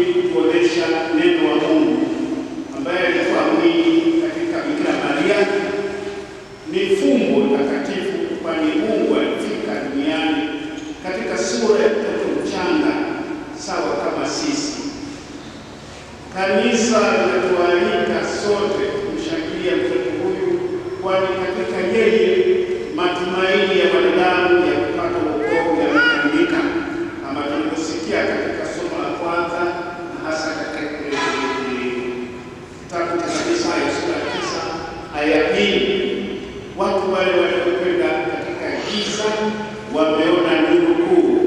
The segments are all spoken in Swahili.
ili kuonesha neno wa Mungu ambaye alikuwa mwili katika Bikira Maria. Ni fumbo takatifu, kwani Mungu alifika duniani katika sura ya mtoto mchanga sawa kama sisi. Kanisa linatualika sote kumshangilia mtoto huyu, kwani katika yeye matumaini ya wanadamu ya kupata wokovu yamekamilika, kama tulivyosikia katika somo la kwanza na hasa katika kitabu cha Isaya sura ya 9 aya ya 2. Watu wale waliokwenda katika giza wameona nuru kuu,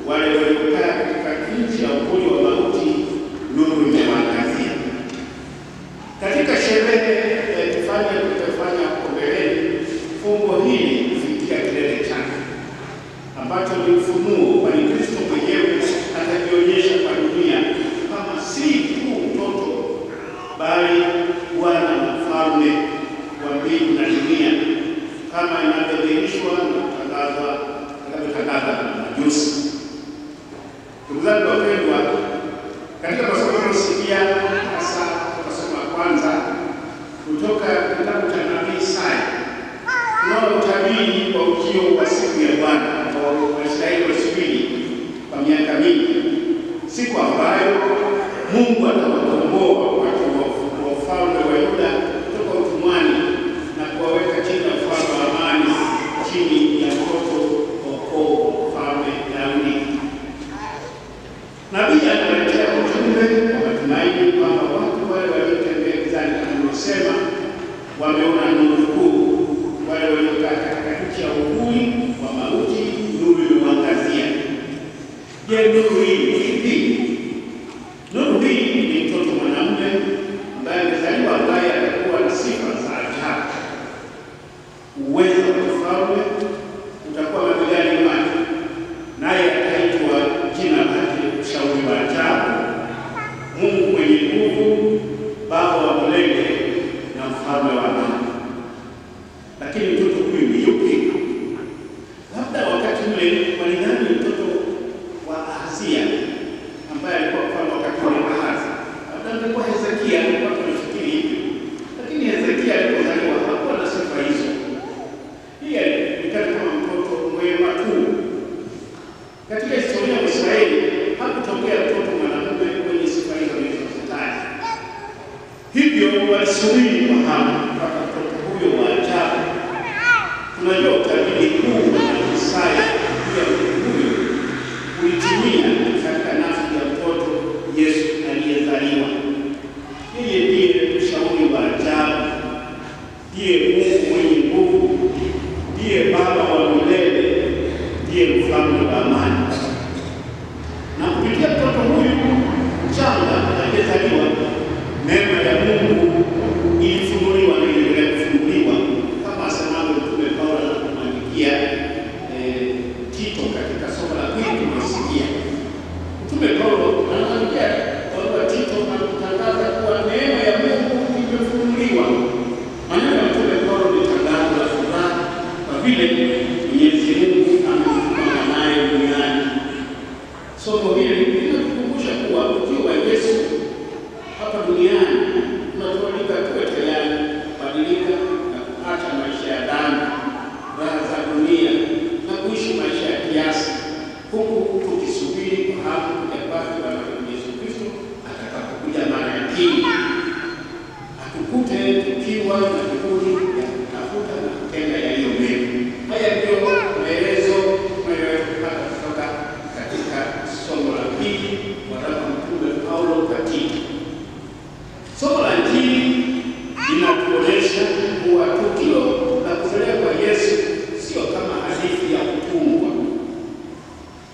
wale waliokaa katika nchi ya uvuli wa mauti nuru imewaangazia. Katika sherehe ya Epifania tutafanya huko mbeleni, fumbo hili kufikia kilele chake ambacho ni ufunuo, kwani Kristo mwenyewe atajionyesha kwa dunia kama si tu mtoto, bali Bwana na Mfalme wa mbingu na dunia, kama inavyodhihirishwa na kutangazwa na majusi. Ndugu zangu wapendwa, katika masomo tunayosikia hasa masomo ya kwanza kutoka kitabu cha nabii Isaya, tunao utabiri wa ujio wa siku ya Bwana kwa Waisraeli wasubiri kwa miaka mingi, siku ambayo Mungu atawakomboa watu wa ufalme wa Yuda kutoka utumwani na kuwaweka chini ya ufalme wa amani, chini ya mtoto wokovu mfalme Daudi. Nabii analetea ujumbe wa matumaini kwamba watu wale waliotembea gizani kama nilivyosema wameona nuru kuu, wale waliokaa katika nchi ya uvuli wa mauti nuru imewaangazia. Je, nuru hii ni ipi? Nuru hii ni mtoto mwanamume ambaye amezaliwa, ambaye atakuwa na sifa za ajabu. Uwezo wa ufalme utakuwa mabegani mwake, naye ataitwa jina lake Mshauri wa Ajabu, Mungu mwenye nguvu, Baba wa milele na Mfalme wa amani. Lakini mtoto huyu ni yupi? Labda wakati ule walidhani mtoto wa Ahazia ambaye alikuwa mfalme wakati wa Ahazi, labda alikuwa Hezekia, watu walifikiri hivyo. Lakini Hezekia alipozaliwa hakuwa na sifa hizo. Yeye alikuwa kama mtoto mwema tu. Katika historia ya Israeli hakutokea mtoto mwanamume mwenye sifa hizo nilizozitaja. Hivyo walisubiri kwa hamu mpaka mtoto huyo wa ajabu. Tunajua utabiri huu wa Isaya juu ya mtoto huyo ulitimia katika nafsi ya mtoto Yesu aliyezaliwa. Yeye ndiye Mshauri wa Ajabu, ndiye Mungu mwenye nguvu, ndiye Baba wa milele, ndiye Mfalme wa amani. Na kupitia mtoto huyu mchanga aliyezaliwa, neema ya Mungu ilifunuliwa na iliendelea kufunuliwa, kama asemavyo Mtume Paulo anapomwandikia Tito katika somo la pili tunasikia. Mtume Paulo anaandikia kwa Tito na kutangaza kuwa neema ya Mungu imefunuliwa. Maneno ya Mtume Paulo ni tangazo la furaha kwa vile Mwenyezi Mungu amemtuma mwanaye duniani. Somo hili linatukumbusha kuwa ujio wa Yesu hapa duniani unatualika tuwe tayari kubadilika na kuacha maisha ya dhambi, raha za dunia na kuishi maisha ya kiasi, huku tukisubiri kwa hamu kuja kwake Bwana Yesu Kristo atakapokuja mara ya pili, atukute tukiwa na juhudi ya kutafuta na kutenda yaliyo mema. Haya ndio maelezo tunayopata kutoka katika somo la pili waraka Mtume Paulo kwa Tito. Somo la Injili linatuonyesha kuwa tukio la kuzaliwa kwa Yesu sio kama hadithi ya kutungwa,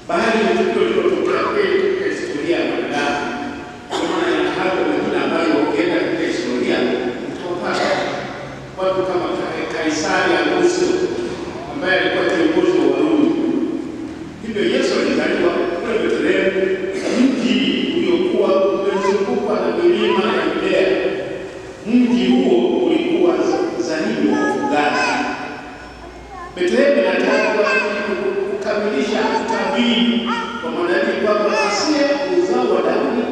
bali ni tukio lililotokea kweli katika historia ya wanadamu. Kwa maana ya hapo mengine ambayo ukienda katika historia utawapata watu kama Kaisari Augusto ambaye alikuwa kiongozi wa Warumi. Hivyo Yesu alizaliwa kule Bethlehemu, mji uliokuwa umezungukwa na milima ya Yudea. Mji huo ulikuwa zaidi wa ufugaji. Bethlehemu inatajwa kukamilisha utabiri kwa manabii kwamba Asiye uzao wa Daudi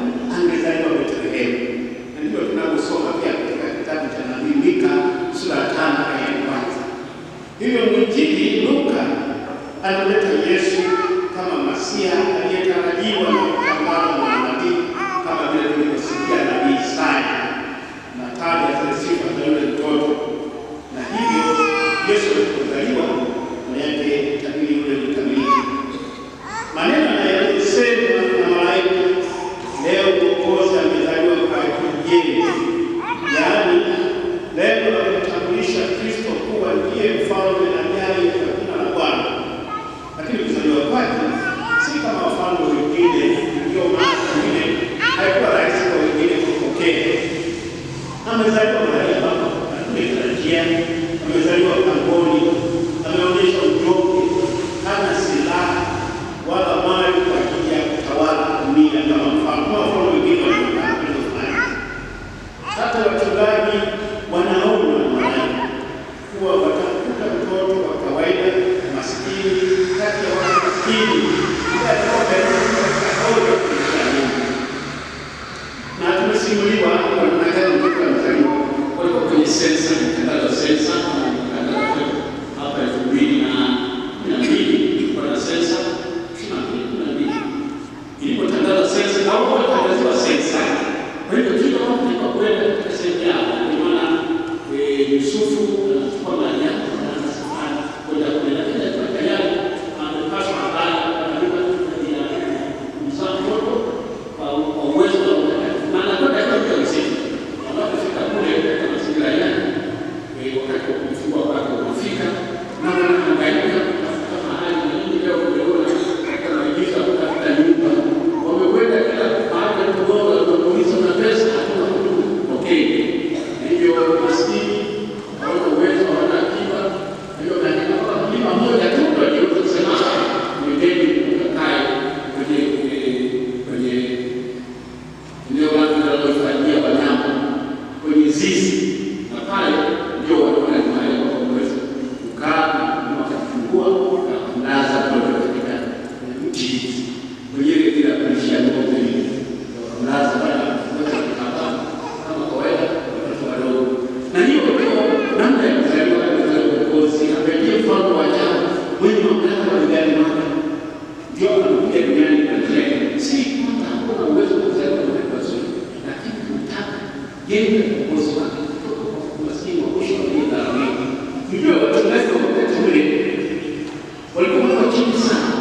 amezaliwa mahali ambapo hatukutarajia, amezaliwa pangoni, ameonyesha unyonge, hana silaha wala mali kwa ajili ya kutawala dunia kama mfano wengine waliokaa kwenye fulani. Hata wachungaji wanaona malaika kuwa watakuta mtoto wa kawaida maskini kati ya watu maskini na tumesimuliwa kwa namna gani mtoto amezaliwa. Walikuwa kwenye sensa, mtandao sensa hapa 2012 kulikuwa na sensa 2012 ilipotangaza sensa na wao wakatangaza sensa. Kwa hiyo kila mtu alikuwa kwenda katika sehemu yao. Kwa maana Yusufu anachukua mali yake na anasafari kwenda kule, lakini kwa tayari amepaswa habari analipa ya msafara kwa uwezo wa maana kwenda kwa msimu. Wanapofika kule katika mazingira yake, wakati wa kufungua kwake unafika na wanahangaika kutafuta mahali na nini. Leo umeona katika maagizo ya kutafuta nyumba, wamekwenda kila mahali kugonga kuuliza na pesa, hakuna mtu okay. Hivyo maskini hawana uwezo, hawana akiba. Hiyo katika mlima mmoja tu ndio aliweza kusema mwendeni mkakae kwenye eneo lake linalofanyia wanyama kwenye zizi, na pale ndio wanaona ni mahali ambapo waweza kukaa na wakafungua na kumlaza mtoto katika mti kwenye ile bila kulishia ng'ombe hivi, wakamlaza pale kama kawaida watoto wadogo. Na hiyo ndio namna ya kuzaliwa Mwokozi, ambaye mfano wa ajabu mwenye mamlaka na gari mwana ndio anakuja duniani kwa njia si kwamba hakuna uwezo wa kuzaliwa na wazuri, lakini tunataka yeye Mwokozi wake kutoka kwa maskini wa mwisho aliyedharauliwa. Ndio wachungaji wa wakati ule walikuwa chini sana,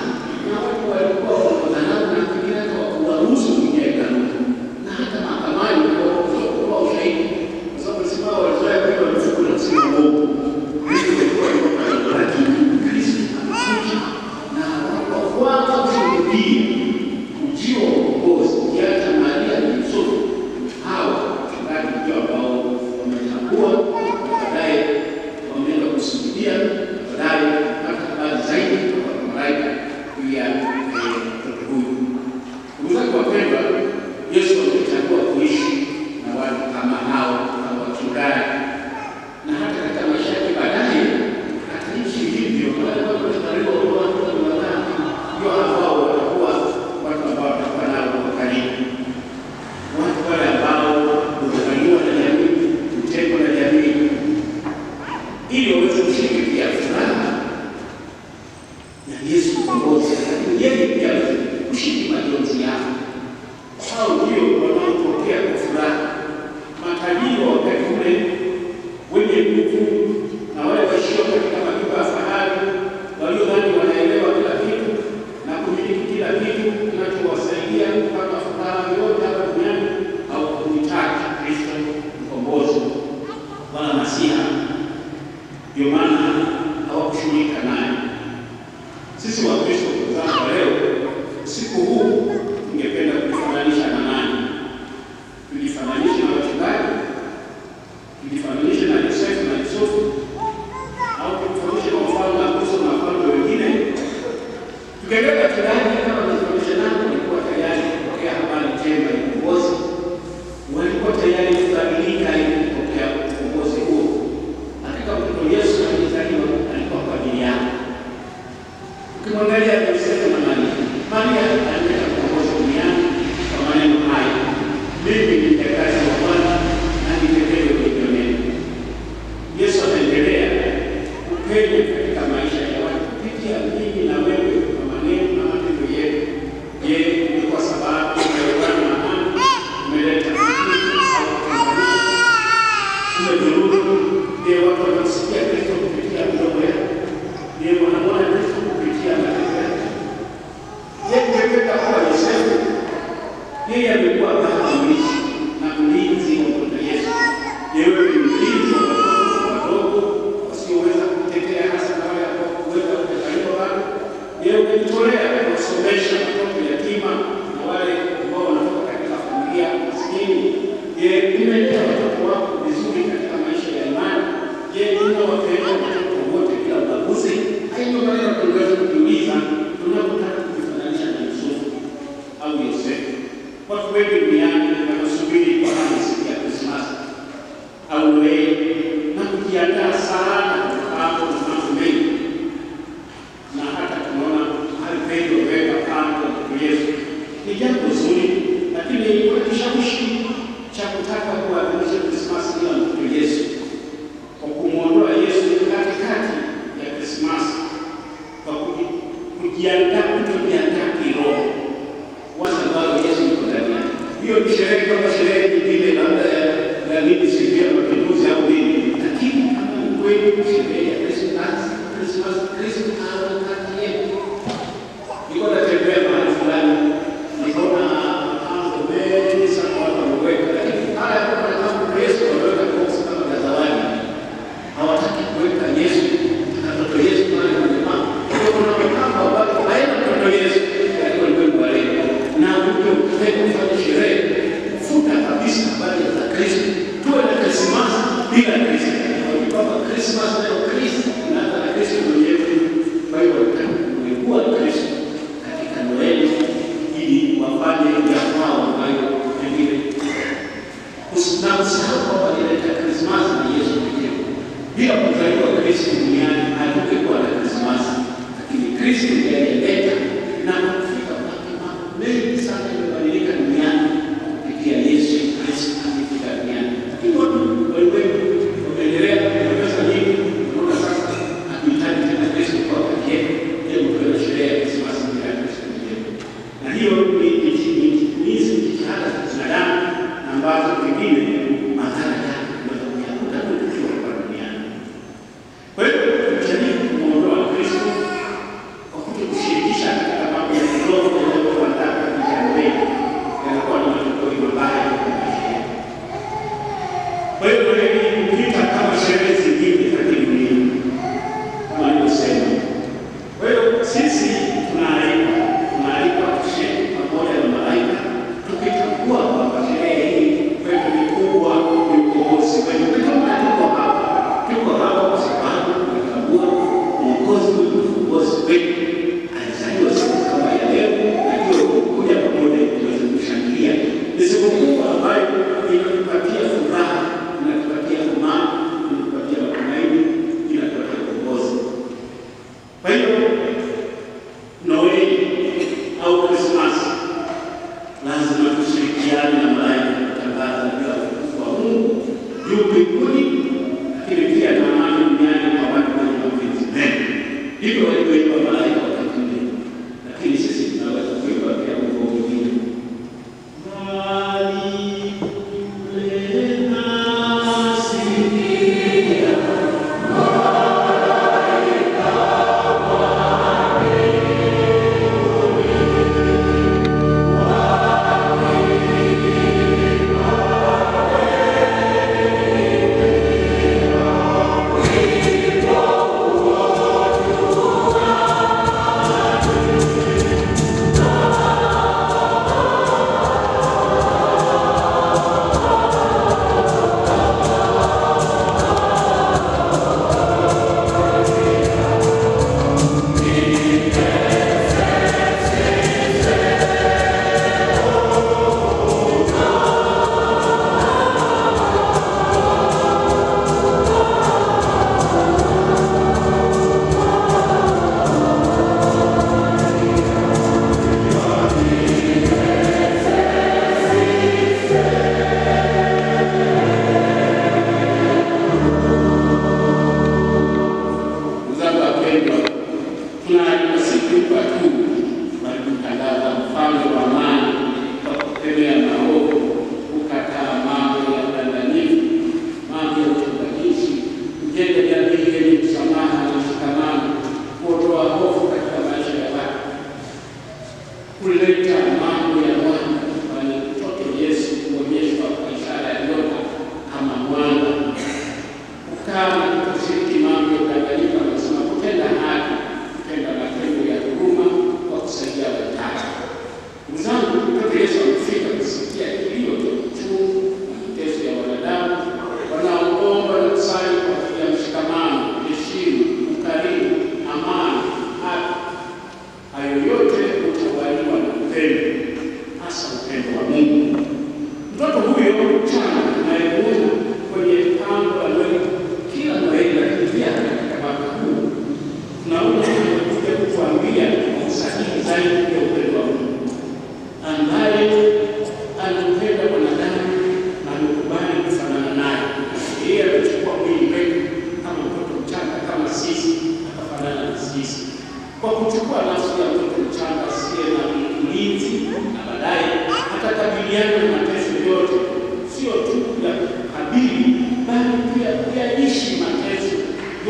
na watu walikuwa wanadharau na kuingia kwa kuwaruhusu kuingia kanuni, na hata mahakamani kwa ushahidi, kwa sababu sima walizoea kwa mifuko na kusema uongo. Kristo alikuwa lakini Kristo anakuja na kwanza kushuhudia ujio wa Mwokozi, kiacha Maria na Yusufu. Hawa wachungaji ndio ambao wametambua, baadaye wameenda kusujudia, baadaye hata habari zaidi kwa malaika juu ya mtoto huyu. Ndugu zangu wapendwa, Yesu amechagua kuishi na watu kama hao, kama wachungaji, na hata katika maisha yake baadaye ataishi hivyo. Wale watu watakaribu kwa watu wa wanadamu ndio ambao watakuwa watu ambao watakuwa nao kwa karibu, watu wale ambao huzaliwa na jamii, hutengwa na jamii, ili waweze kushiriki pia furaha na Yesu Mwokozi, lakini yeye pia kushiriki majonzi yao. Hao ndio wanaopokea kwa furaha matajiri wa wakati ule, wenye nguvu, na wale waishio katika majumba ya fahari, waliodhani wanaelewa kila kitu na kumiliki kila kitu kinachowasaidia kupata furaha yote hapa duniani, au kumhitaji Kristo mkombozi wala Masiha. Ndio maana hawakushughulika naye. Sisi Wakristo kuzama leo, usiku huu tungependa kujifananisha na nani? Tujifananishe na wachungaji? Tujifananishe na Yosefu na Yusufu? Au tujifananishe na wafalme na Musa na wafalme wengine? Tukiangalia wachungaji kama tujifananishe nao, walikuwa tayari kupokea habari njema ya ukombozi, walikuwa tayari kubadilika ili kupokea ukombozi huo. Hakika mtoto Yesu alizaliwa alikuwa kwa ajili yao. Ukimwangalia Yosefu na Maria alileta ukombozi duniani kwa maneno haya: mimi ni mjakazi wa Bwana na nitetewe ulivyonena. Yesu anaendelea kupenya katika maisha ya watu kupitia mimi na wewe kwa maneno na matendo yetu. Je, ni kwa sababu tumeungana na amani, tumeleta umejururu? Je, watu wanasikia Kristo kupitia mdomo yako? Je, wanamwona Kristo kupitia matendo yako? Je, ungependa kuwa Yosefu? Yeye amekuwa baba mlezi na mlinzi wa mtoto Yesu. Wewe ni mlinzi wa watoto wadogo wasioweza kutetea, hasa na wale ambao huweza kutaliwa bado. Yeye umejitolea kusomesha watoto yatima na wale ambao wanatoka katika familia maskini. Yeye umelea watoto wako vizuri kusubiri kwa hamu siku ya Krismasi au Noeli na kujiandaa sana kwa mambo mengi, na hata tunaona alipenda kuweka pambo kwa Yesu. Ni jambo zuri, lakini kuna kishawishi cha kutaka kuadhimisha Krismasi bila mtoto Yesu, kwa kumwondoa Yesu katikati ya Krismasi, kwa kujiandaa kiroho wasababu Yesu yuko ndani yake. Hiyo ni sherehe kama sherehe nyingine, labda ya nini, siku ya mapinduzi au nini, lakini kama ni kweli sherehe ya Krismasi, Kristo ana kati yetu. Niko natembea mahali fulani, nikaona mambo mengi sana watu wameweka, lakini haya kwa sababu Yesu ameweka boksi kama ya zawadi, hawataki kuweka Yesu na mtoto Yesu pale kwenye mambo. Kwa kuna mambo ambayo hayana mtoto Yesu katika ulimwengu wa leo, na ndio kufanya sherehe kufuta kabisa habari za Kristo. Tuwe na Krismasi bila Kristo, kwa Krismasi na Kristo na Kristo mwenyewe. Kwa hiyo kulikuwa Kristo katika Noeli ili wafanye ya kwao ambayo pengine usisahau kwamba ile Krismasi ni Yesu pekee. Bila kuzaliwa Kristo duniani hatungekuwa na Krismasi, lakini Kristo ndiye alileta na kufika mpaka mambo mengi sana yamebadilika duniani kupitia Yesu Kristo alifika duniani. Hivyo wewe unaendelea kuongeza nini? Unaona sasa hatuhitaji tena Kristo kwa wakati yetu, ndio kwa sherehe ya Krismasi bila Kristo mwenyewe. Na hiyo ni jitihada za binadamu ambazo pengine madhara yake yanaweza kuyakuta kwa duniani. Kwa hiyo tunajaribu kumuondoa Kristo kwa kushirikisha katika mambo ya kiroho yanayoandaa vijana wetu, yanakuwa na matokeo mabaya kwa maisha yetu. Kwa hiyo kupita kama sherehe zingine za kidunia kama nilivyosema. Kwa hiyo sisi tunaalikwa kushiriki pamoja na malaika, tukitambua kwamba sherehe hii kwetu ni kubwa, ni ukombozi wetu. Tuko hapa kwa sababu tunatambua Mwokozi wetu, mkombozi wetu alizaliwa siku kama ya leo, na hiyo kuja pamoja tuweze kushangilia. Ni siku kubwa ambayo inatupatia furaha, inatupatia amani, inatupatia matumaini, inatupatia ukombozi. Kwa hiyo Noeli au Krismasi lazima tushirikiane na malaika kutangaza juu ya utukufu wa Mungu juu mbinguni, lakini pia na amani duniani kwa watu wenye mapenzi mema. Hivyo walivyoimba malaika wakati ule, lakini sisi tunaweza kuimba pia wimbo mwingine. Mbali kule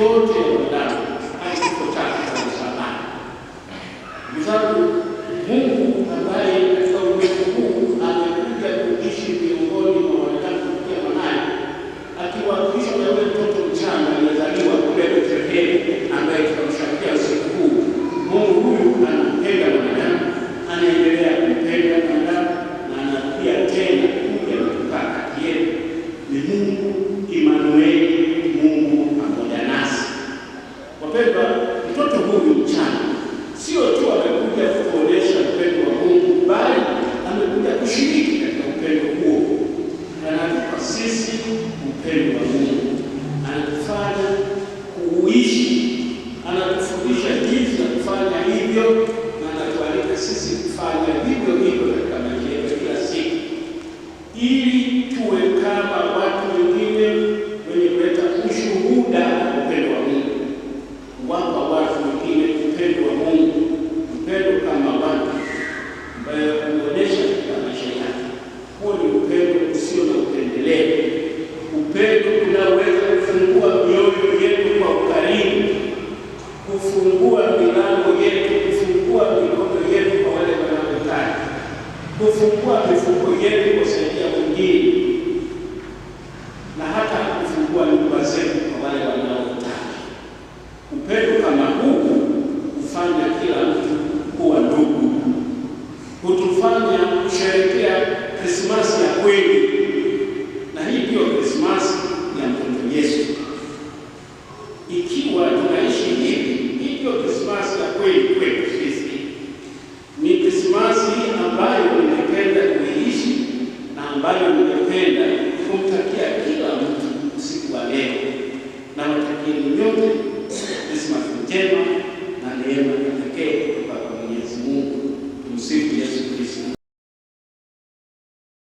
yote ya wanadamu hadi kifo chake cha msalabani. Ndugu zangu, Mungu ambaye katika ulimwengu huu amekuja kuishi miongoni mwa wanadamu kupitia mwanaye, akiwakilishwa na yule mtoto mchanga aliyezaliwa kule Bethlehemu, ambaye tunamshabikia usiku huu. Mungu huyu anampenda mwanadamu, anaendelea kumpenda mwanadamu, na anarudia tena kuja na kukaa kati yetu. Ni Mungu Immanueli, Mungu pamoja nasi. Wapendwa, mtoto huyu mchanga sio tu amekuja kuonyesha upendo wa Mungu, bali amekuja kushiriki katika upendo huo. Anatupa sisi upendo wa Mungu, anatufanya kuuishi, anatufundisha jinsi ya kufanya hivyo, na anatualika sisi kufanya vivyo hivyo katika maisha yetu kila siku, ili